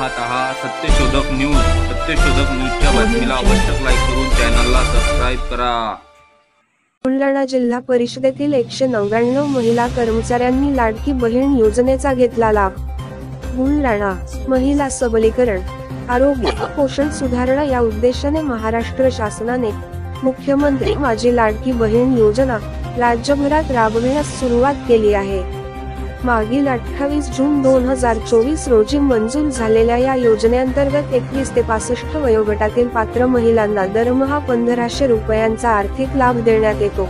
पाहत आहात सत्यशोधक न्यूज। सत्यशोधक न्यूजच्या बातमीला आवश्यक लाईक करून चॅनलला सबस्क्राईब करा। बुलढाणा जिल्हा परिषदेतील 199 महिला कर्मचाऱ्यांनी लाडकी बहीण योजनेचा घेतला लाभ। बुलढाणा महिला सबलीकरण, आरोग्य, पोषण सुधारणा या उद्देशाने महाराष्ट्र शासनाने मुख्यमंत्री माझी लाडकी बहीण योजना राज्यभरात राबविण्यास सुरुवात केली आहे। मागील 28 जून 2024 रोजी मंजूर झालेल्या या योजनेअंतर्गत 21 ते 65 वयोगटातील पात्र महिलांना दरमहा 1500 रुपयांचा आर्थिक लाभ देण्यात येतो।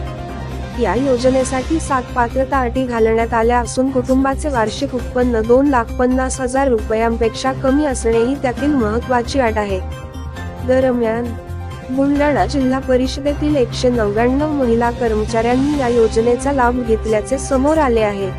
या योजनेसाठी 7 पात्रता अटी घालण्यात आल्या असून कुटुंबाचे वार्षिक उत्पन्न 2,50,000 रुपयांपेक्षा कमी असणे ही त्यातील महत्त्वाची अट आहे। दरम्यान बुलढाणा जिल्हा परिषदेतील 199 महिला कर्मचाऱ्यांनी या योजनेचा लाभ घेतल्याचे समोर आले आहे।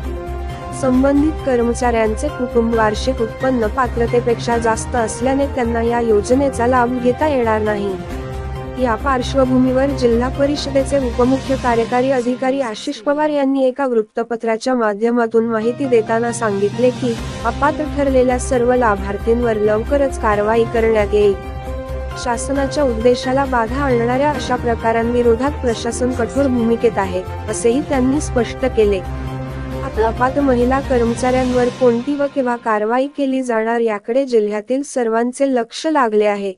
संबंधित कर्मचाऱ्यांचे कुटुंब वार्षिक उत्पन्न पात्रतेपेक्षा जास्त असल्याने त्यांना या योजनेचा लाभ घेता येणार नाही। या पार्श्वभूमीवर जिल्हा परिषदेचे उपमुख्य कार्यकारी अधिकारी आशिष पवार यांनी एका वृत्तपत्राच्या माध्यमातून माहिती देताना सांगितले की अपात्र ठरलेल्या सर्व लाभार्थींवर लवकरच कारवाई करण्यात येईल। शासनाच्या उद्देशाला बाधा आणणाऱ्या अशा प्रकारांविरोधात प्रशासन कठोर भूमिकेत आहे, असेही त्यांनी स्पष्ट केले। अपात्र महिला कर्मचाऱ्यांवर कोणती व केव्हा कारवाई केली जाणार याकडे जिल्ह्यातील सर्वांचे लक्ष लागले आहे।